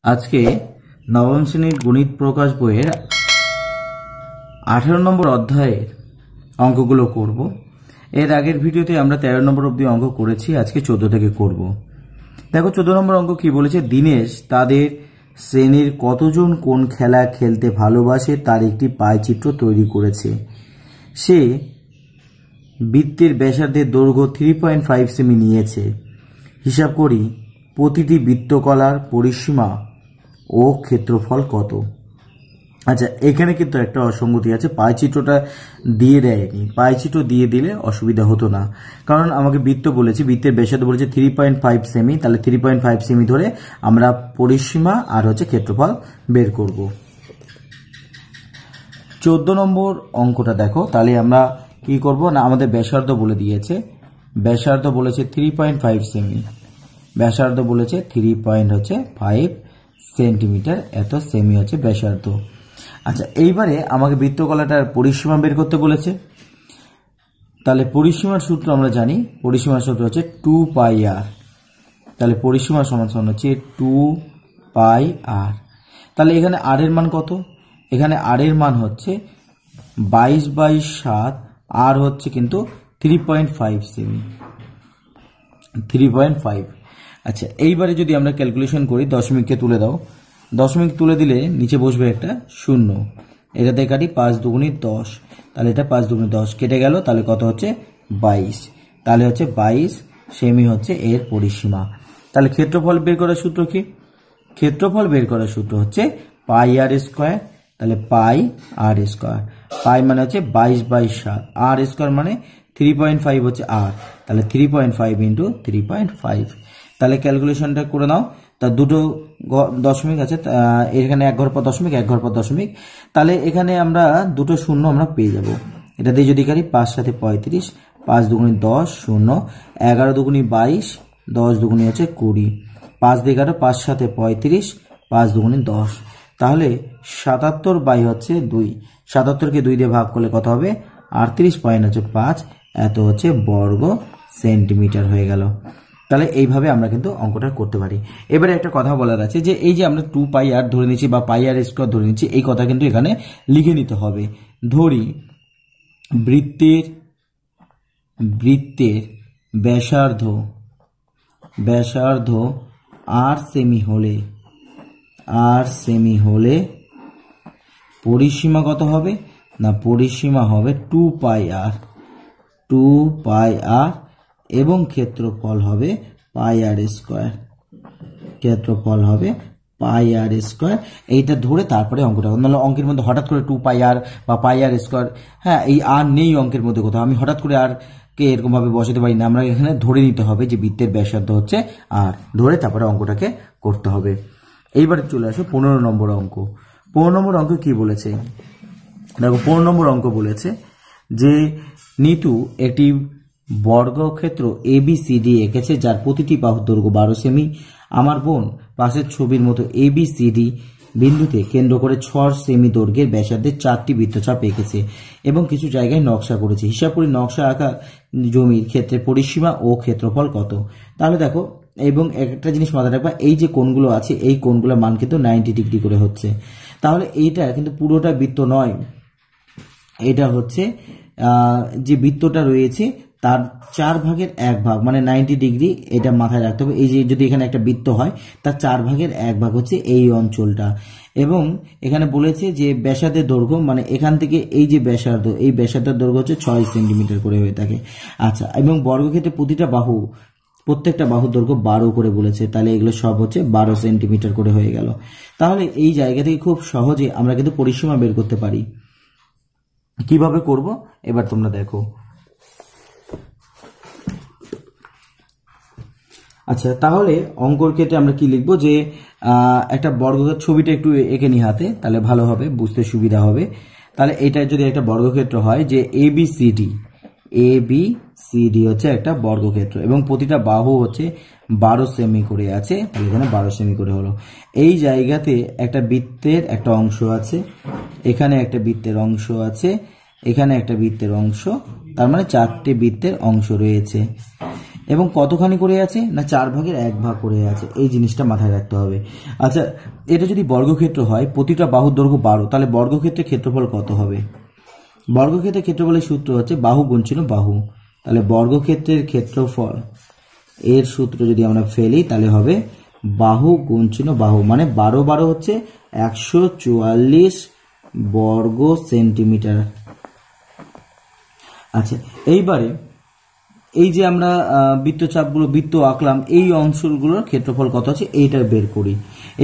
আজকে নবম শ্রেণীর গণিত প্রকাশ বইয়ের 18 নম্বর অধ্যায়ের অঙ্কগুলো করব। এর আগের ভিডিওতে আমরা 13 নম্বর অবধি অঙ্ক করেছি, আজকে 14 থেকে করব। দেখো 14 নম্বর অঙ্ক কি বলেছে, দীনেশ তাদের শ্রেণীর কতজন কোন খেলা খেলতে ভালোবাসে তার একটি পায়চিত্র তৈরি করেছে। সে বৃত্তের ব্যাসার্ধের দৈর্ঘ্য 3.5 সেমি নিয়েছে। হিসাব করি প্রতিটি বৃত্তকলার পরিসীমা ও ক্ষেত্রফল কত। আচ্ছা, এখানে কিন্তু একটা অসঙ্গতি আছে, পায়চিত্রটা দিয়ে দেয়নি। পায়চিত্র দিয়ে দিলে অসুবিধা হতো না, কারণ আমাকে বৃত্ত বলেছে, বৃত্তের ব্যাসার্ধ বলেছে 3.5 সেমি, তাহলে 3.5 সেমি ধরে আমরা পরিসীমা আর ক্ষেত্রফল বের করব। 14 নম্বর অঙ্কটা দেখো, তাহলে আমরা কি করব না, আমাদের ব্যাসার্ধ বলে দিয়েছে, ব্যাসার্ধ বলেছে 3.5 সেমি, ব্যাসার্ধ বলেছে 3.5 সেন্টিমিটার, এত সেমি হচ্ছে ব্যাসার্ধ। আচ্ছা, এইবারে আমাকে বৃত্তকলাটার পরিসীমা বের করতে বলেছে। তাহলে পরিসীমার সূত্র আমরা জানি, পরিসীমার সূত্র হচ্ছে 2 পাই আর। তাহলে পরিসীমা সমান হচ্ছে 2 পাই আর। তাহলে এখানে আর এর মান কত, এখানে আর এর মান হচ্ছে 22/7, আর হচ্ছে কিন্তু 3.5 সেমি, 3.5। আচ্ছা, এইবারে যদি আমরা ক্যালকুলেশন করি, দশমিককে তুলে দাও, দশমিক তুলে দিলে নিচে বসবে একটা শূন্য, এটাতে কাটি 5 দুগুণী 10, তাহলে এটা 5 দুগুণী 10 কেটে গেল, তাহলে কত হচ্ছে 22, তাহলে হচ্ছে 22 সেমি হচ্ছে এর পরিসীমা। তাহলে ক্ষেত্রফল বের করার সূত্র কি, ক্ষেত্রফল বের করার সূত্র হচ্ছে পাই আর স্কোয়ার। তাহলে পাই আর স্কোয়ার, পাই মানে হচ্ছে 22/7, আর স্কোয়ার মানে 3.5 হচ্ছে আর, তাহলে 3.5 ইন্টু 3.5। তাহলে ক্যালকুলেশনটা করে নাও, তার দুটো দশমিক আছে, এখানে এক ঘর পর দশমিক, এক ঘর পর দশমিক, তাহলে এখানে আমরা দুটো শূন্য আমরা পেয়ে যাব। এটা দিয়ে যদি কারি 5 7 35, 5 দুগুণী 10, শূন্য, 11 দুগুণী 22, 10 দুগুণী হচ্ছে 20, 5 দিয়ে কাটো, 5 7 35, 5 দুগুণী 10, তাহলে 77 হচ্ছে 2, 77কে 2 দিয়ে ভাগ করলে কত হবে, 38.5, এত হচ্ছে বর্গ সেন্টিমিটার হয়ে গেল। তাহলে এইভাবে আমরা কিন্তু অঙ্কটা করতে পারি। এবারে একটা কথা বলার আছে, যে এই যে আমরা 2 পাই আর ধরে নিচ্ছি বা পাই আর স্কোয়ার ধরে নিচ্ছি, এই কথা কিন্তু এখানে লিখে নিতে হবে। ধরি বৃত্তের ব্যাসার্ধ আর সেমি হলে পরিসীমা কত হবে না, পরিসীমা হবে 2 পাই আর এবং ক্ষেত্রফল হবে পাই আর স্কোয়ার, ক্ষেত্রফল হবে পাই আর স্কোয়ার। এইটা ধরে তারপরে অঙ্কটা, নাহলে অঙ্কের মধ্যে হঠাৎ করে 2 পাই আর বা পাই আর স্কোয়ার, হ্যাঁ এই আর নেই অঙ্কের মধ্যে কোথাও, আমি হঠাৎ করে আর কে এরকম ভাবে বসাতে পারি না, আমরা এখানে ধরে নিতে হবে যে বৃত্তের ব্যাসার্ধ হচ্ছে আর, ধরে তারপরে অঙ্কটাকে করতে হবে। এইবারে চলে আসো 15 নম্বর অঙ্ক। 15 নম্বর অঙ্ক কি বলেছে দেখো, 15 নম্বর অঙ্ক বলেছে যে নিতু একটি বর্গক্ষেত্র ABCD এঁকেছে, যার প্রতিটি বাহুর দৈর্ঘ্য 12 সেমি। আমার বোন পাশের ছবির মতো ABCD বিন্দুতে কেন্দ্র করে 6 সেমি দৈর্ঘ্যের ব্যাসার্ধের 4টি বৃত্তচাপ এঁকেছে এবং কিছু জায়গায় নকশা করেছে। হিসাব করি নকশা আঁকা জমির ক্ষেত্রে পরিসীমা ও ক্ষেত্রফল কত। তাহলে দেখো, এবং একটা জিনিস মাথায় রাখবা, এই যে কোণগুলো আছে এই কোণগুলোর মান কিন্তু 90 ডিগ্রি করে হচ্ছে। তাহলে এইটা কিন্তু পুরোটা বৃত্ত নয়, এটা হচ্ছে যে বৃত্তটা রয়েছে তার 4/1 মানে 90 ডিগ্রি, এটা মাথায় রাখতে হবে। এই যে যদি এখানে একটা বৃত্ত হয় তার 4/1 হচ্ছে এই অঞ্চলটা, এবং এখানে বলেছে যে ব্যাসার্ধের দৈর্ঘ্য মানে এখান থেকে এই যে ব্যাসার্ধ, এই ব্যাসার্ধের দৈর্ঘ্য হচ্ছে 6 সেন্টিমিটার করে হয়ে থাকে। আচ্ছা, এবং বর্গক্ষেত্রে প্রত্যেকটা বাহুর দৈর্ঘ্য 12 করে বলেছে, তাহলে এগুলো সব হচ্ছে 12 সেন্টিমিটার করে হয়ে গেল। তাহলে এই জায়গা থেকে খুব সহজে আমরা কিন্তু পরিসীমা বের করতে পারি। কিভাবে করব এবার তোমরা দেখো। আচ্ছা, তাহলে অঙ্কর ক্ষেত্রে আমরা কি লিখবো, যে একটা বর্গক্ষেত্র, ছবিটা একটু এঁকে নি হাতে, তাহলে ভালো হবে, বুঝতে সুবিধা হবে। তাহলে এটা যদি একটা বর্গক্ষেত্র হয়, যে ABCD হচ্ছে একটা বর্গক্ষেত্র এবং প্রতিটা বাহু হচ্ছে 12 সেমি করে আছে, তাহলে এখানে 12 সেমি করে হলো। এই জায়গাতে একটা বৃত্তের একটা অংশ আছে, এখানে একটা বৃত্তের অংশ আছে, এখানে একটা বৃত্তের অংশ, তার মানে 4টে বৃত্তের অংশ রয়েছে। এবং কতখানি করে আছে না 4 ভাগের 1 ভাগ করে আছে, এই জিনিসটা মাথায় রাখতে হবে। আচ্ছা, এটা যদি বর্গক্ষেত্র হয়, প্রতিটা বাহুর দৈর্ঘ্য 12, তাহলে বর্গক্ষেত্রের ক্ষেত্রফল কত হবে? বর্গক্ষেত্রের ক্ষেত্রফলের সূত্র হচ্ছে বাহু গুণ বাহু। তাহলে বর্গক্ষেত্রের ক্ষেত্রফল এর সূত্র যদি আমরা ফেলি তাহলে হবে বাহু গুণ বাহু, মানে 12 12 হচ্ছে 144 বর্গ সেন্টিমিটার। আচ্ছা, এইবারে এই যে আমরা বৃত্তচাপগুলো বৃত্ত আঁকলাম, এই অংশগুলোর ক্ষেত্রফল কত আছে এইটা বের করি।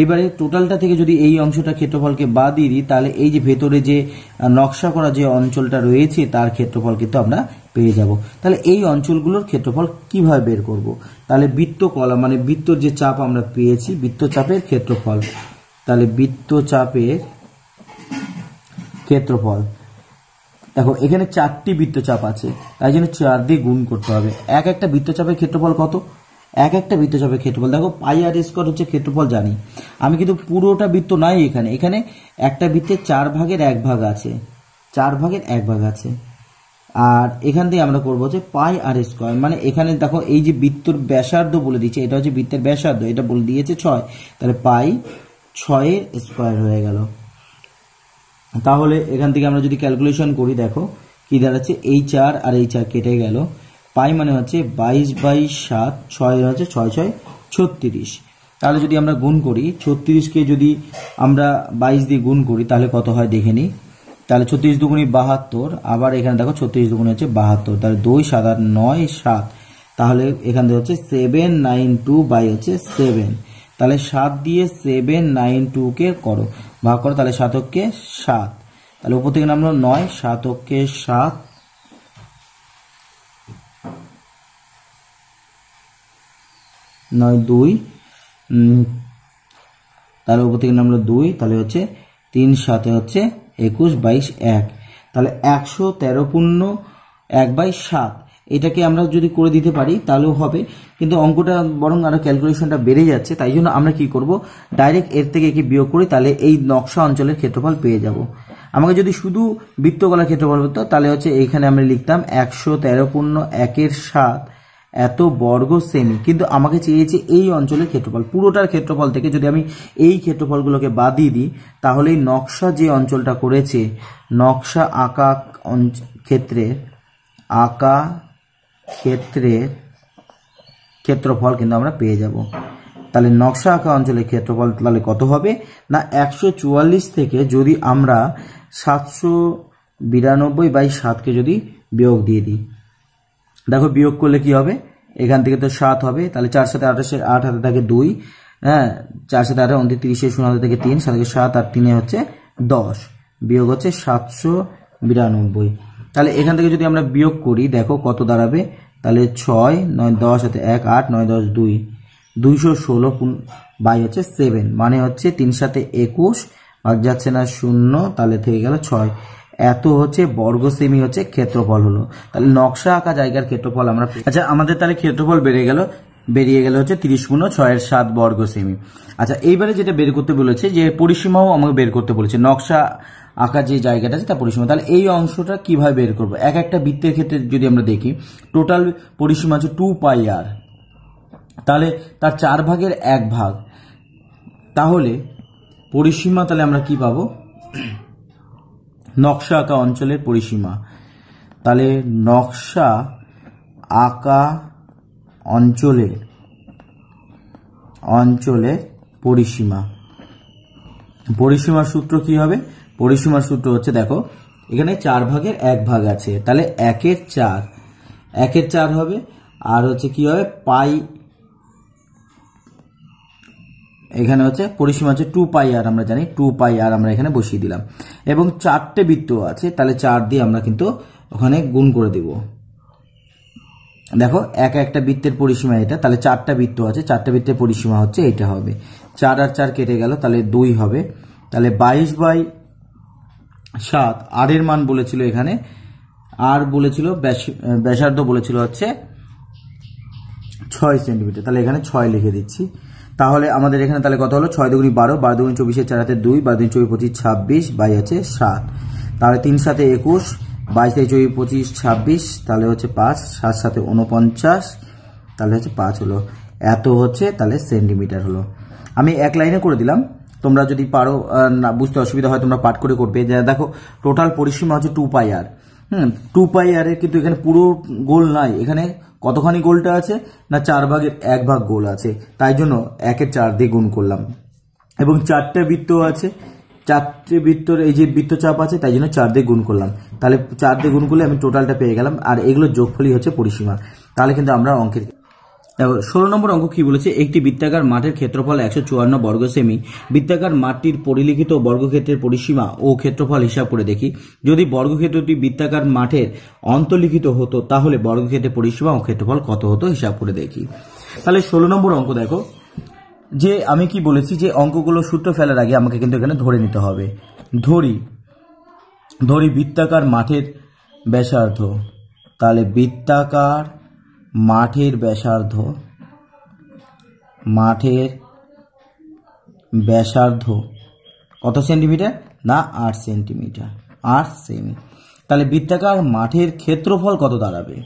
এইবারে টোটালটা থেকে যদি এই অংশটা ক্ষেত্রফলকে বাদ দিয়ে দিই, তাহলে এই যে ভেতরে যে নকশা করা যে অঞ্চলটা রয়েছে তার ক্ষেত্রফল কিন্তু আমরা পেয়ে যাব। তাহলে এই অঞ্চলগুলোর ক্ষেত্রফল কিভাবে বের করব? তাহলে বৃত্তকলা মানে বৃত্তর যে চাপ আমরা পেয়েছি, বৃত্তচাপের ক্ষেত্রফল, তাহলে বৃত্তচাপের ক্ষেত্রফল, দেখো এখানে 4টি বৃত্তচাপ আছে, তাই জন্য 4 দিয়ে গুণ করতে হবে। এক একটা বৃত্তচাপের ক্ষেত্রফল কত? এক একটা বৃত্তচাপের ক্ষেত্রফল দেখো পাই আর স্কোয়ার হচ্ছে ক্ষেত্রফল জানি আমি, কিন্তু পুরোটা বৃত্ত নাই এখানে, এখানে একটা বৃত্তের 4 ভাগের 1 ভাগ আছে, 4 ভাগের 1 ভাগ আছে। আর এখান থেকে আমরা করবো হচ্ছে পাই আর স্কোয়ার, মানে এখানে দেখো এই যে বৃত্তর ব্যাসার্ধ বলে দিচ্ছে, এটা হচ্ছে বৃত্তের ব্যাসার্ধ, এটা বলে দিয়েছে 6, তাহলে পাই 6 এর স্কোয়ার হয়ে গেল। তাহলে এখান থেকে আমরা যদি ক্যালকুলেশন করি, দেখো কি দাঁড়াচ্ছে, এই 4 আর এই 4 কেটে গেল, পাই মানে হচ্ছে 22/7, 6 হচ্ছে 6 6 36। তাহলে যদি আমরা গুণ করি 36কে যদি আমরা 22 দিয়ে গুণ করি তাহলে কত হয় দেখে নিই। তাহলে 36 দুগুণী 72, আবার এখানে দেখো 36 দুগুণী হচ্ছে 72, তাহলে 2 7 আর 9 7, তাহলে এখান থেকে হচ্ছে 792 বাই হচ্ছে 7। তাহলে 7 দিয়ে 792 করো ভাগ করো, তাহলে 7 কে 7, তাহলে উপর থেকে নামলো 9, 7 কে 7, 9 2, তাহলে উপর থেকে নামলো 2, তাহলে হচ্ছে 3 7 হচ্ছে 21 22 1, তাহলে 113 পূর্ণ 1/7। এটাকে আমরা যদি করে দিতে পারি তাহলেও হবে, কিন্তু অঙ্কটা বরং আরো ক্যালকুলেশনটা বেড়ে যাচ্ছে, তাই জন্য আমরা কি করব, ডাইরেক্ট এর থেকে একে বিয়োগ করি, তাহলে এই নকশা অঞ্চলের ক্ষেত্রফল পেয়ে যাব। আমাকে যদি শুধু বৃত্তকলার ক্ষেত্রফল হতো তাহলে হচ্ছে এইখানে আমরা লিখতাম 113.1/7 এত বর্গ সেমি, কিন্তু আমাকে চেয়েছে এই অঞ্চলের ক্ষেত্রফল, পুরোটার ক্ষেত্রফল থেকে যদি আমি এই ক্ষেত্রফলগুলোকে বাদ দিয়ে দিই তাহলে এই নকশা যে অঞ্চলটা করেছে, নকশা আঁকা ক্ষেত্রের ক্ষেত্রফল কিন্তু আমরা পেয়ে যাব। তাহলে নকশা আঁকা অঞ্চলের ক্ষেত্রফল তাহলে কত হবে না 144 থেকে যদি আমরা 792/7কে যদি বিয়োগ দিয়ে দিই, দেখো বিয়োগ করলে কি হবে, এখান থেকে তো 7 হবে, তাহলে 4 7 28, 8 হাতে থাকে 2, হ্যাঁ 4 7 8 29, 0 হাতে থেকে 3, 7 7 আর 3 হচ্ছে 10, বিয়োগ হচ্ছে 792। তাহলে এখান থেকে যদি আমরা বিয়োগ করি দেখো কত দাঁড়াবে, তাহলে 6 9 10 হাতে 1 8 9 10 2, 216 বাই হচ্ছে 7, মানে হচ্ছে 3 7 21 ভাগ যাচ্ছে না 0, তাহলে থেকে গেল 6, এত হচ্ছে বর্গ সেমি হচ্ছে ক্ষেত্রফল হলো। তাহলে নকশা আঁকা জায়গার ক্ষেত্রফল আমরা, আচ্ছা আমাদের তাহলে ক্ষেত্রফল বেরিয়ে গেল হচ্ছে 30 গুণ 6 7 বর্গ সেমি। আচ্ছা এইবারে যেটা বের করতে বলেছে যে পরিসীমাও আমাকে বের করতে বলেছে, নকশা আঁকা যে জায়গাটা আছে তার পরিসীমা। তাহলে এই অংশটা কিভাবে বের করব, এক একটা বৃত্তের ক্ষেত্রে যদি আমরা দেখি টোটাল পরিসীমা আছে 2πr, তাহলে তার 4 ভাগের 1 ভাগ, তাহলে পরিসীমা তাহলে আমরা কি পাবো, নকশা আঁকা অঞ্চলের পরিসীমা। তাহলে নকশা আঁকা অঞ্চলের পরিসীমার সূত্র কি হবে, পরিসীমার সূত্র হচ্ছে দেখো এখানে 4 ভাগের 1 ভাগ আছে, তাহলে 1 এর 4 হবে, আর হচ্ছে কি হবে পাই, এখানে হচ্ছে পরিসীমা হচ্ছে 2πr, আমরা জানি 2πr আমরা এখানে বসিয়ে দিলাম, এবং 4টে বৃত্ত আছে, তাহলে 4 দিয়ে আমরা কিন্তু ওখানে গুণ করে দিব। দেখো একটা বৃত্তের পরিসীমা এটা, তাহলে 4টা বৃত্ত আছে, 4টা বৃত্তের পরিসীমা হচ্ছে এইটা হবে, 4 আর 4 কেটে গেল, তাহলে 2 হবে, তাহলে 22/7, আর এর মান বলেছিল এখানে, আর বলেছিল ব্যাসার্ধ বলেছিল হচ্ছে 6 সেন্টিমিটার, তাহলে এখানে 6 লিখে দিচ্ছি। তাহলে আমাদের এখানে তাহলে কত হলো, 6 দুগুণী 12, 12 দুগুণী 24, 4 হাতে 2, 12 দুগুণী 24 25 26 বাই আছে 7, তাহলে 3 7 21, 22 থেকে 24 25 26, তাহলে হচ্ছে 5, 7 7 49, তাহলে হচ্ছে 5 হলো, এত হচ্ছে তাহলে সেন্টিমিটার হলো। আমি এক লাইনে করে দিলাম, তোমরা যদি পারো না বুঝতে অসুবিধা হয় তোমরা পাঠ করে করবে। দেখো টোটাল পরিসীমা হচ্ছে 2πr। 2πr এর কিন্তু এখানে পুরো গোল নাই, এখানে কতখানি গোলটা আছে না 4/1 গোল আছে, তাই জন্য 1/4 দিয়ে গুণ করলাম। এবং 4টে বৃত্ত আছে, 4টে বৃত্তর এই যে বৃত্তচাপ আছে, তাই জন্য 4 দিয়ে গুণ করলাম। তাহলে 4 দিয়ে গুণ করলে আমি টোটালটা পেয়ে গেলাম, আর এগুলোর যোগফলই হচ্ছে পরিসীমা। তাহলে কিন্তু আমরা অঙ্কের 16 নম্বর অঙ্ক কি বলেছে, একটি বৃত্তাকার মাঠের ক্ষেত্রফল 154 বর্গ সেমি। বৃত্তাকার মাঠটির পরিলিখিত বর্গক্ষেত্রের পরিসীমা ও ক্ষেত্রফল হিসাব করে দেখি। যদি বর্গক্ষেত্রটি বৃত্তাকার মাঠের অন্তর্লিখিত হতো তাহলে বর্গক্ষেত্রের পরিসীমা ও ক্ষেত্রফল কত হতো হিসাব করে দেখি। তাহলে 16 নম্বর অঙ্ক দেখো, যে আমি কি বলেছি যে অঙ্কগুলো সূত্র ফেলার আগে আমাকে কিন্তু এখানে ধরে নিতে হবে। ধরি বৃত্তাকার মাঠের ব্যাসার্ধ, তাহলে বৃত্তাকার মাঠের ব্যাসার্ধ কত সেন্টিমিটার না 8 সেন্টিমিটার, 8 সেমি। তাহলে বৃত্তাকার মাঠের ক্ষেত্রফল কত দাঁড়াবে?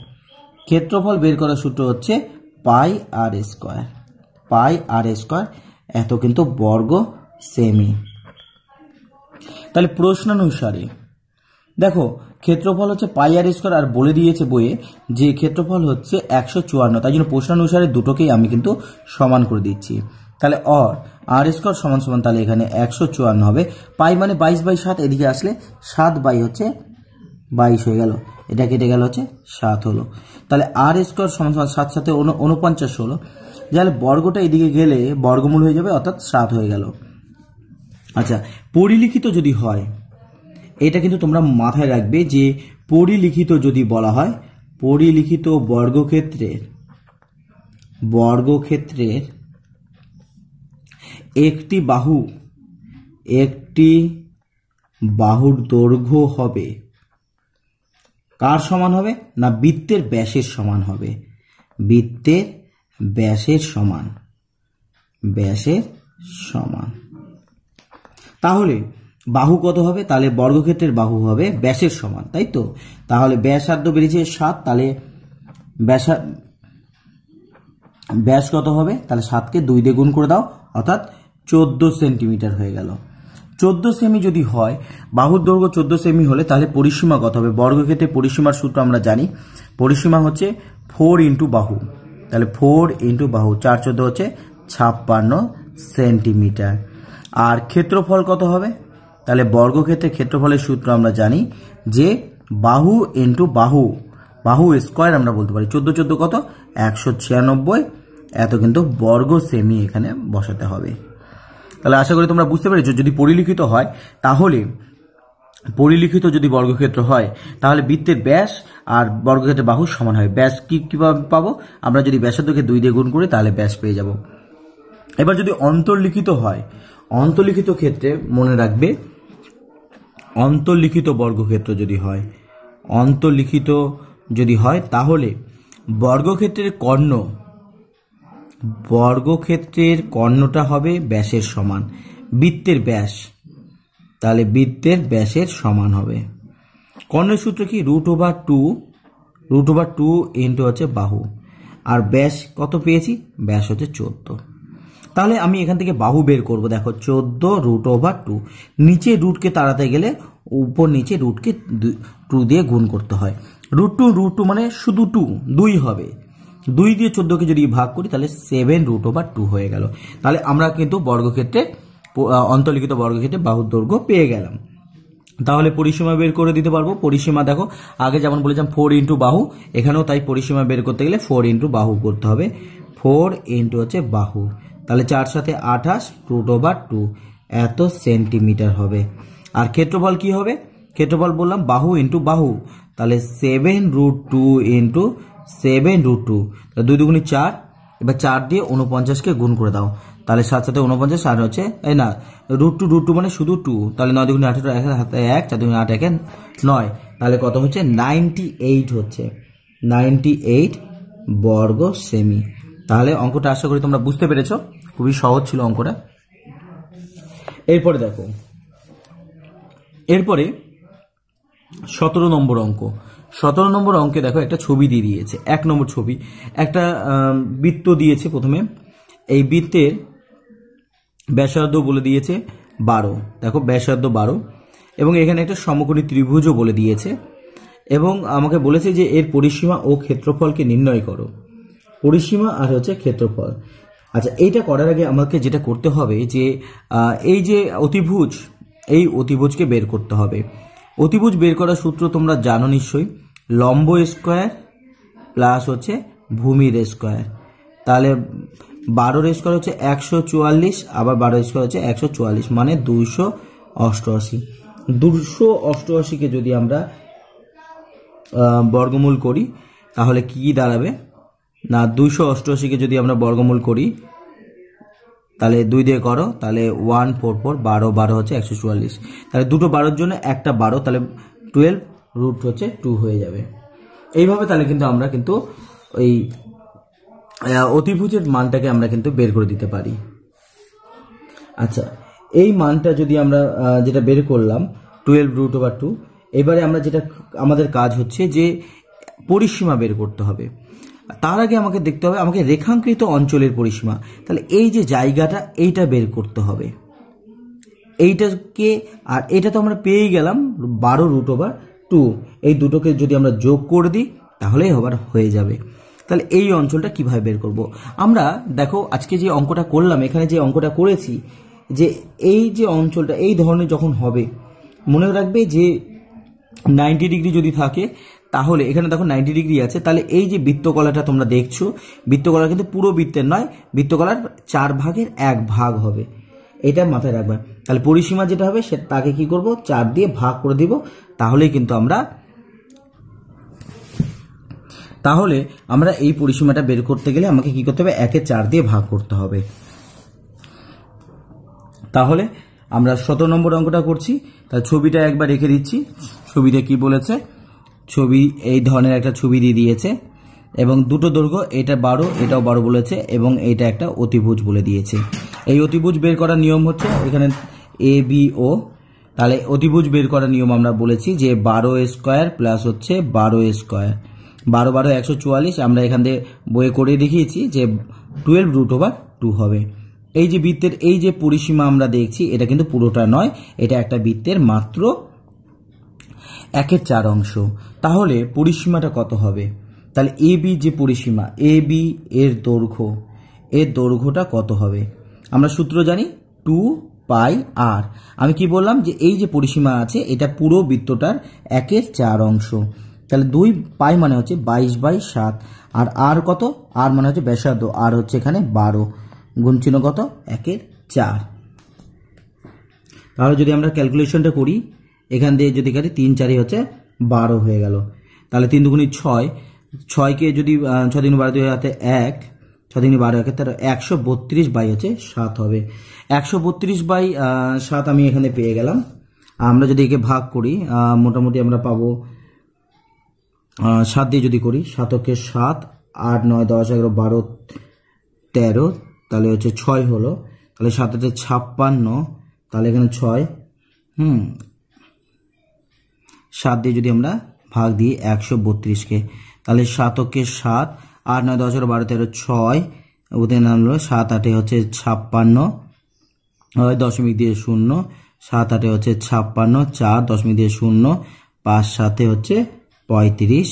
ক্ষেত্রফল বের করার সূত্র হচ্ছে πr², এত কিন্তু বর্গ সেমি। তাহলে প্রশ্নানুসারে দেখো ক্ষেত্রফল হচ্ছে πr², আর বলে দিয়েছে বইয়ে যে ক্ষেত্রফল হচ্ছে 154, তাই জন্য প্রশ্নানুসারে দুটোকেই আমি কিন্তু সমান করে দিচ্ছি। তাহলে r² সমান সমান, তাহলে এখানে 154 হবে, পাই মানে 22/7, এদিকে আসলে 7 হচ্ছে 22 হয়ে গেল, এটা কেটে গেল হচ্ছে 7 হলো। তাহলে r² সমান সমান 7 সাথে 49 হলো, তাহলে বর্গটা এদিকে গেলে বর্গমূল হয়ে যাবে, অর্থাৎ 7 হয়ে গেল। আচ্ছা, পরিলিখিত যদি হয়, এটা কিন্তু তোমরা মাথায় রাখবে যে পরিলিখিত যদি বলা হয়, পরিলিখিত বর্গক্ষেত্রের একটি বাহুর দৈর্ঘ্য হবে কার সমান হবে না বৃত্তের ব্যাসের সমান হবে, বৃত্তের ব্যাসের সমান। তাহলে বাহু কত হবে? তাহলে বর্গক্ষেত্রের বাহু হবে ব্যাসের সমান, তাই তো? তাহলে ব্যাসার্ধ বেরিয়েছে 7, তাহলে ব্যাস কত হবে? তাহলে 7কে 2 দিয়ে গুণ করে দাও, অর্থাৎ 14 সেন্টিমিটার হয়ে গেল। 14 সেমি যদি হয়, বাহুর দৈর্ঘ্য 14 সেমি হলে তাহলে পরিসীমা কত হবে? বর্গক্ষেত্রে পরিসীমার সূত্র আমরা জানি, পরিসীমা হচ্ছে 4 ইন্টু বাহু, তাহলে 4 ইন্টু বাহু, 4×14 হচ্ছে 56 সেন্টিমিটার। আর ক্ষেত্রফল কত হবে? তাহলে বর্গক্ষেত্রের ক্ষেত্রফলের সূত্র আমরা জানি যে বাহু ইন্টু বাহু স্কোয়ার আমরা বলতে পারি। 14×14 কত? 196, এত কিন্তু বর্গ সেমি এখানে বসাতে হবে। তাহলে আশা করি তোমরা বুঝতে পেরেছো। যদি পরিলিখিত হয়, তাহলে পরিলিখিত যদি বর্গক্ষেত্র হয় তাহলে বৃত্তের ব্যাস আর বর্গক্ষেত্রের বাহু সমান হয়। ব্যাস কিভাবে পাবো? আমরা যদি ব্যাসার্ধকে 2 দিয়ে গুণ করি তাহলে ব্যাস পেয়ে যাব। এবার যদি অন্তর্লিখিত হয়, অন্তর্লিখিত ক্ষেত্রে মনে রাখবে, অন্তর্লিখিত বর্গক্ষেত্র যদি হয় তাহলে বর্গক্ষেত্রের কর্ণটা হবে ব্যাসের সমান, বৃত্তের ব্যাস, তাহলে বৃত্তের ব্যাসের সমান হবে। কর্ণের সূত্র কি? √2 ইন্টু হচ্ছে বাহু, আর ব্যাস কত পেয়েছি? ব্যাস হচ্ছে 14। তাহলে আমি এখান থেকে বাহু বের করব। দেখো 14 √2, নিচে রুটকে তাড়াতে গেলে উপর নিচে রুটকে 2 দিয়ে গুণ করতে হয়। √2 মানে শুধু 2 হবে, 2 দিয়ে 14কে যদি ভাগ করি তাহলে 7√2 হয়ে গেল। তাহলে আমরা কিন্তু অন্তর্লিখিত বর্গক্ষেত্রে বাহুর দৈর্ঘ্য পেয়ে গেলাম। তাহলে পরিসীমা বের করে দিতে পারবো। পরিসীমা দেখো আগে যেমন বলেছিলাম 4 ইন্টু বাহু, এখানেও তাই পরিসীমা বের করতে গেলে 4 ইন্টু বাহু করতে হবে, 4 ইন্টু হচ্ছে বাহু, তাহলে 4 সাথে 28 √2 এত সেন্টিমিটার হবে। আর ক্ষেত্রফল কি হবে? ক্ষেত্রফল বললাম বাহু ইন্টু বাহু, তাহলে 7√2 ইন্টু 7√2, 2 দুগুণে 4, এবার 4 দিয়ে 49কে গুণ করে দাও, তাহলে 7 সাথে 49, আর হচ্ছে এই না √2 মানে শুধু 2, তাহলে 9 দুগুণে 18, 1 হাতে 1, 4 দুগুণে 8, 1 9, তাহলে কত হচ্ছে? 98 হচ্ছে, 98 বর্গ সেমি। তাহলে অঙ্কটা আশা করি তোমরা বুঝতে পেরেছো, খুবই সহজ ছিল অঙ্কটা। এরপরে দেখো, এরপরে 17 নম্বর অঙ্ক। 17 নম্বর অঙ্কে দেখো একটা ছবি দিয়ে দিয়েছে, 1 নম্বর ছবি, একটা বৃত্ত দিয়েছে। প্রথমে এই বৃত্তের ব্যাসার্ধ বলে দিয়েছে 12, দেখো ব্যাসার্ধ 12, এবং এখানে একটা সমকোণী ত্রিভুজও বলে দিয়েছে, এবং আমাকে বলেছে যে এর পরিসীমা ও ক্ষেত্রফলকে নির্ণয় করো। পরিসীমা আর হচ্ছে ক্ষেত্রফল। আচ্ছা, এইটা করার আগে আমাকে যেটা করতে হবে যে এই যে অতিভুজ, এই অতিভুজকে বের করতে হবে। অতিভুজ বের করার সূত্র তোমরা জানো নিশ্চয়ই, লম্ব স্কোয়ার প্লাস হচ্ছে ভূমির স্কোয়ার। তাহলে 12 স্কোয়ার হচ্ছে 144, আবার 12 স্কোয়ার হচ্ছে 144, মানে 288। 288কে যদি আমরা বর্গমূল করি তাহলে কি দাঁড়াবে না, 288কে যদি আমরা বর্গমূল করি তাহলে 2 দিয়ে করো, তাহলে 144, 12 12 হচ্ছে 144, তাহলে দুটো 12-র জন্য একটা 12, তাহলে 12 রুট হচ্ছে 2 হয়ে যাবে। এইভাবে তাহলে কিন্তু আমরা কিন্তু ওই অতিভুজের মানটাকে আমরা কিন্তু বের করে দিতে পারি। আচ্ছা, এই মানটা যদি আমরা যেটা বের করলাম 12 রুট ওভার 2, এবারে আমরা যেটা আমাদের কাজ হচ্ছে যে পরিসীমা বের করতে হবে। তার আগে আমাকে দেখতে হবে আমাকে রেখাঙ্কিত অঞ্চলের পরিসীমা। তাহলে এই যে জায়গাটা, এইটা বের করতে হবে, এইটাকে। আর এটা তো আমরা পেয়েই গেলাম 12 রুট ওভার 2, এই দুটোকে যদি আমরা যোগ করে দিই তাহলেই হয়ে যাবে। তাহলে এই অঞ্চলটা কিভাবে বের করব আমরা, দেখো আজকে যে অঙ্কটা করলাম, এখানে যে অঙ্কটা করেছি, যে এই যে অঞ্চলটা এই ধরনের যখন হবে, মনে রাখবে যে 90 ডিগ্রি যদি থাকে, তাহলে এখানে দেখো 90 ডিগ্রি আছে, তাহলে এই যে বৃত্তকলাটা তোমরা দেখছো, বৃত্তকলা কিন্তু পুরো বৃত্তের নয়, বৃত্তকলার 4 ভাগের 1 ভাগ হবে, এটা মাথায় রাখবে। তাহলে পরিসীমা যেটা হবে সে তাকে কি করব, 4 দিয়ে ভাগ করে দিব, তাহলে আমরা এই পরিসীমাটা বের করতে গেলে আমাকে কি করতে হবে, 1-এ 4 দিয়ে ভাগ করতে হবে। তাহলে আমরা 17 নম্বর অঙ্কটা করছি। তাহলে ছবিটা একবার রেখে দিচ্ছি। ছবিতে কি বলেছে, ছবি এই ধরনের একটা ছবি দিয়ে দিয়েছে, এবং দুটো দৈর্ঘ্য, এটা 12, এটাও 12 বলেছে, এবং এইটা একটা অতিভুজ বলে দিয়েছে। এই অতিভুজ বের করার নিয়ম হচ্ছে এখানে এ বি ও। তাহলে অতিভুজ বের করার নিয়ম আমরা বলেছি যে 12 স্কোয়ার প্লাস হচ্ছে 12 স্কোয়ার, 12 12 144, আমরা এখান থেকে বইয়ে করে দেখিয়েছি যে 12 রুট ওভার 2 হবে। এই যে বৃত্তের এই যে পরিসীমা আমরা দেখছি, এটা কিন্তু পুরোটা নয়, এটা একটা বৃত্তের মাত্র 1-এর 4 অংশ। তাহলে পরিসীমাটা কত হবে, তাহলে এ বি যে পরিসীমা, এ বি এর দৈর্ঘ্যটা কত হবে, আমরা সূত্র জানি 2 পাই আর। আমি কি বললাম যে এই যে পরিসীমা আছে, এটা পুরো বৃত্তটার 1-এর 4 অংশ। তাহলে 2 পাই মানে হচ্ছে 22/7, আর আর কত, আর মানে হচ্ছে ব্যাসার্ধ, আর হচ্ছে এখানে 12, গুণ চিহ্ন কত, 1-এর 4। তাহলে যদি আমরা ক্যালকুলেশনটা করি, এখান দিয়ে যদি কাটি 3 4 হচ্ছে 12 হয়ে গেল। তাহলে 3 দুগুণী 6, 6কে যদি 6 দিন 12 2 হাতে 1, 6 দিন 12 1, তাহলে 132/7 হবে। 132/7 আমি এখানে পেয়ে গেলাম। আমরা যদি একে ভাগ করি, মোটামুটি আমরা পাবো 7 দিয়ে যদি করি, 7কে 7, 8 9 10 11 12 13, তাহলে হচ্ছে 6 হলো। তাহলে 7 56, তাহলে এখানে 6, 7 দিয়ে যদি আমরা ভাগ দিই 132কে, তাহলে 7কে 7, 8 9 10 11 12 13 6, ওদের নাম হলো 7 8 হচ্ছে 56, দশমিক দিয়ে 0, 7 8 হচ্ছে 56, 4 দশমিক দিয়ে 0, 5 7 হচ্ছে 35,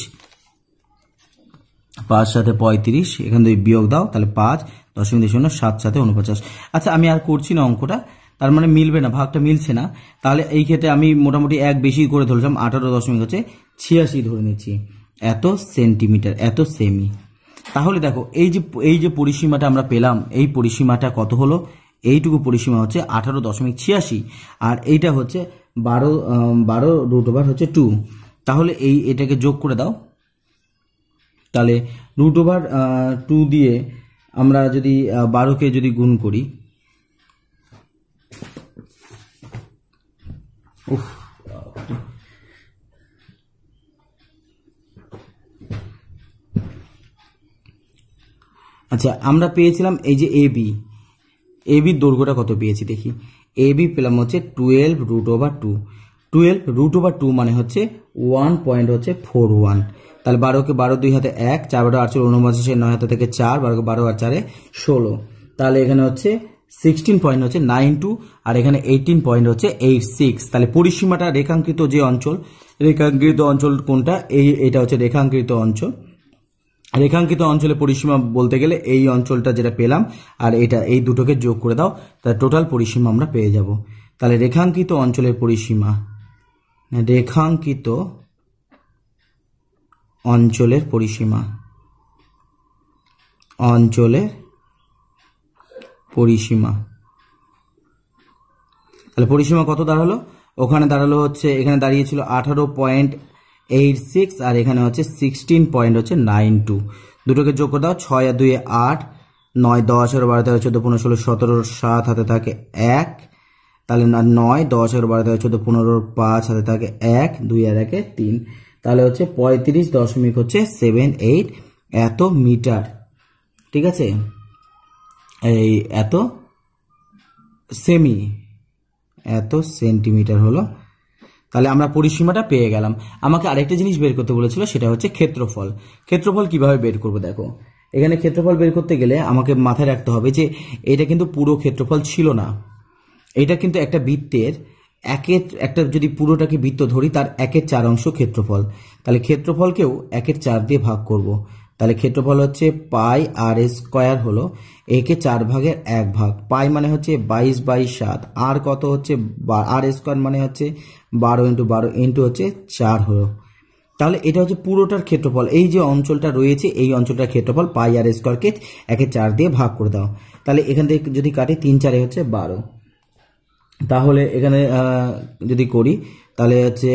5 7 35, এখান থেকে বিয়োগ দাও, তাহলে 5 দশমিক দিয়ে 0, 7 7 49। আচ্ছা, আমি আর করছি না অঙ্কটা, তার মানে মিলবে না, ভাগটা মিলছে না। তাহলে এই ক্ষেত্রে আমি মোটামুটি 1 বেশি করে ধরলাম, 18.86 ধরে নিচ্ছি, এত সেন্টিমিটার, এত সেমি। তাহলে দেখো এই যে পরিসীমাটা আমরা পেলাম, এই পরিসীমাটা কত হলো, এইটুকু পরিসীমা হচ্ছে 18.86, আর এইটা হচ্ছে 12 রুট ওভার হচ্ছে 2। তাহলে এটাকে যোগ করে দাও, তাহলে রুট ওভার 2 দিয়ে আমরা যদি 12কে যদি গুণ করি, আচ্ছা আমরা পেয়েছিলাম এই যে এ বির দৈর্ঘ্যটা কত পেয়েছি দেখি, এ বি পেলাম হচ্ছে 12 রুট ওভার 2, 12 √2 মানে হচ্ছে 1.41। তাহলে 12কে 12 2 হাতে 1, 4 12 8 49 9 হাতে থেকে 4, 12কে 12 আর 4 16। তাহলে এখানে হচ্ছে 16.92 আর এখানে 18.86। তাহলে পরিসীমাটা রেখাঙ্কিত যে অঞ্চল, রেখাঙ্কিত অঞ্চল কোনটা, এটা হচ্ছে রেখাঙ্কিত অঞ্চল। রেখাঙ্কিত অঞ্চলে পরিসীমা বলতে গেলে এই অঞ্চলটা যেটা পেলাম আর এটা, এই দুটোকে যোগ করে দাও, তাহলে টোটাল পরিসীমা আমরা পেয়ে যাব। তাহলে রেখাঙ্কিত অঞ্চলের পরিসীমা, রেখাঙ্কিত অঞ্চলের পরিসীমা, অঞ্চলের পরিসীমা, তাহলে পরিসীমা কত দাঁড়ালো, ওখানে দাঁড়ালো হচ্ছে, এখানে দাঁড়িয়েছিল 18.86 আর এখানে হচ্ছে 16.92। দুটোকে যোগ করে দাও, 6 আর 2 8, 9 10 11 12 13 14 15 16 17 7 হাতে থাকে 1, তাহলে 9 10 11 12 13 14 15 5 হাতে থাকে 1, 2 আর 1 3, তাহলে হচ্ছে 35.78 এত মিটার। ঠিক আছে, এই এত সেমি, এত সেন্টিমিটার হলো। তাহলে আমরা পরিসীমাটা পেয়ে গেলাম। আমাকে আরেকটা জিনিস বের করতে বলেছিল, সেটা হচ্ছে ক্ষেত্রফল। ক্ষেত্রফল কিভাবে বের করব দেখো, এখানে ক্ষেত্রফল বের করতে গেলে আমাকে মাথায় রাখতে হবে যে এটা কিন্তু পুরো ক্ষেত্রফল ছিল না, এটা কিন্তু একটা বৃত্তের একটা যদি পুরোটাকে বৃত্ত ধরি তার 1/4 অংশ ক্ষেত্রফল। তাহলে ক্ষেত্রফলকেও 1/4 দিয়ে ভাগ করব। তাহলে ক্ষেত্রফল হচ্ছে পাই আর স্কোয়ার হলো একে 4 ভাগের 1 ভাগ। পাই মানে হচ্ছে 22/7, আর কত হচ্ছে আর স্কোয়ার মানে হচ্ছে 12 × 12 ইন্টু হচ্ছে 4 হলো। তাহলে এটা হচ্ছে পুরোটার ক্ষেত্রফল, এই যে অঞ্চলটা রয়েছে এই অঞ্চলটার ক্ষেত্রফল পাই আর স্কোয়ারকে 1/4 দিয়ে ভাগ করে দাও। তাহলে এখান থেকে যদি কাটি 3 4 হচ্ছে 12। তাহলে এখানে যদি করি তাহলে হচ্ছে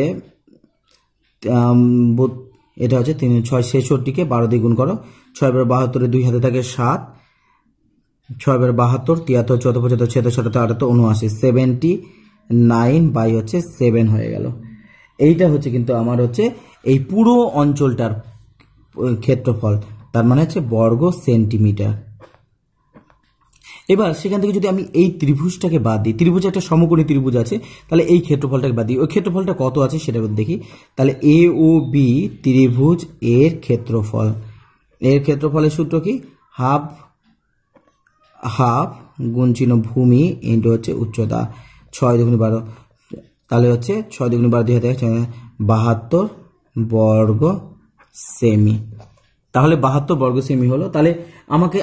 এটা হচ্ছে 3 6 66কে 12 দিয়ে গুণ করো, 6 বার 72 2 হাতে থাকে 7, 6 বার 72 73 14 75 76 77 78 79 হচ্ছে 7 হয়ে গেল। এইটা হচ্ছে কিন্তু আমার হচ্ছে এই পুরো অঞ্চলটার ক্ষেত্রফল, তার মানে হচ্ছে বর্গ সেন্টিমিটার। এবার সেখান থেকে যদি আমি এই ত্রিভুজটাকে বাদ দিই, ত্রিভুজ একটা সমকোণী ত্রিভুজ আছে, তাহলে এই ক্ষেত্রফলটাকে বাদ দিই, ওই ক্ষেত্রফলটা কত আছে সেটা দেখি। তাহলে এ ও বি ত্রিভুজ এর ক্ষেত্রফল, এর ক্ষেত্রফলের সূত্র কি, হাফ হাফ গুণ চিহ্ন ভূমি ইন্টু হচ্ছে উচ্চতা, 6 2 12, তাহলে হচ্ছে 6 2 12 2 হাতে 72 বর্গ সেমি। তাহলে 72 বর্গ সেমি হলো। তাহলে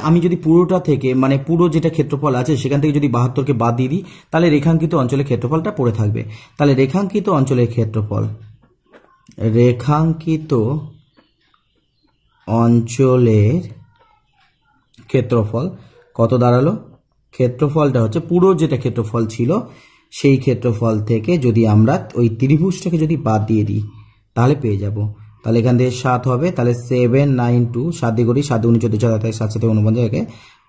আমি যদি পুরোটা থেকে মানে পুরো যেটা ক্ষেত্রফল আছে সেখান থেকে যদি 72কে বাদ দিয়ে দিই তাহলে রেখাঙ্কিত অঞ্চলের ক্ষেত্রফলটা পড়ে থাকবে। তাহলে রেখাঙ্কিত অঞ্চলের ক্ষেত্রফল, রেখাঙ্কিত অঞ্চলের ক্ষেত্রফল কত দাঁড়ালো, ক্ষেত্রফলটা হচ্ছে পুরো যেটা ক্ষেত্রফল ছিল সেই ক্ষেত্রফল থেকে যদি আমরা ওই ত্রিভুজটাকে যদি বাদ দিয়ে দিই তাহলে পেয়ে যাব। তাহলে এখান থেকে 7 হবে, তাহলে 792 7 দিয়ে করি 7 2 14 4 7 7 49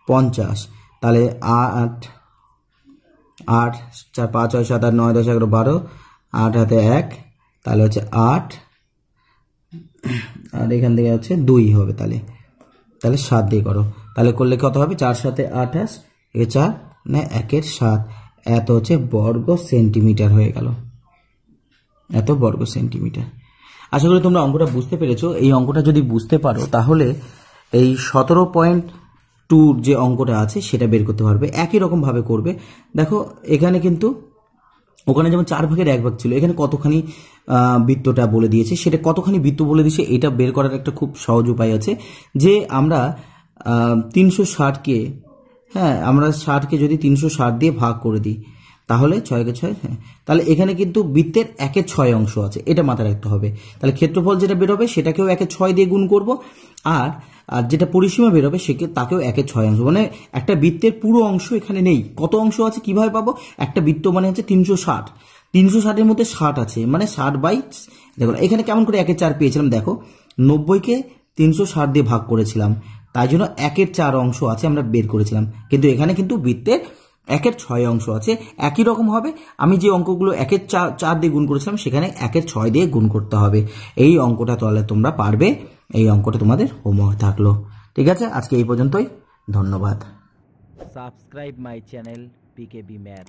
50, তাহলে 8 8 4 5 6 7 8 9 10 11 12, 8 হাতে 1, তাহলে হচ্ছে 8 আর এখান থেকে হচ্ছে 2 হবে, তাহলে 7 দিয়ে করো, তাহলে করলে কত হবে 4 7 28, 4 না 1/7, এত হচ্ছে বর্গ সেন্টিমিটার হয়ে গেল, এত বর্গ সেন্টিমিটার। আশা করি তোমরা অঙ্কটা বুঝতে পেরেছো। এই অঙ্কটা যদি বুঝতে পারো তাহলে এই 17.2 যে অঙ্কটা আছে সেটা বের করতে পারবে। একই রকম ভাবে করবে। দেখো এখানে কিন্তু ওখানে যেমন 4 ভাগের 1 ভাগ ছিল, এখানে কতখানি বৃত্তটা বলে দিয়েছে, সেটা কতখানি বৃত্ত বলে দিয়েছে এটা বের করার একটা খুব সহজ উপায় আছে, যে আমরা 360কে আমরা 60কে যদি 360 দিয়ে ভাগ করে দিই তাহলে 6 কে 6, তাহলে এখানে কিন্তু বৃত্তের 1/6 অংশ আছে, এটা মাথায় রাখতে হবে। তাহলে ক্ষেত্রফল যেটা বের হবে সেটাকেও 1/6 দিয়ে গুণ করব, আর যেটা পরিসীমা বের হবে তাকেও 1/6 অংশ, মানে একটা বৃত্তের পুরো অংশ এখানে নেই। কত অংশ আছে কিভাবে পাবো, একটা বৃত্ত মানে হচ্ছে 360, 360 মধ্যে 60 আছে, মানে 60 দেখো এখানে কেমন করে 1/4 পেয়েছিলাম, দেখো 90কে 360 দিয়ে ভাগ করেছিলাম, তাই জন্য 1/4 অংশ আছে আমরা বের করেছিলাম, কিন্তু এখানে কিন্তু বৃত্তের 1/6 অংশ আছে। একই রকম হবে আমি যে অঙ্কগুলো 1/4 দিয়ে গুণ করেছিলাম সেখানে 1/6 দিয়ে গুণ করতে হবে। এই অঙ্কটা তাহলে তোমরা পারবে, এই অঙ্কটা তোমাদের হোমওয়ার্ক থাকলো। ঠিক আছে, আজকে এই পর্যন্তই, ধন্যবাদ। Subscribe my channel pKb math.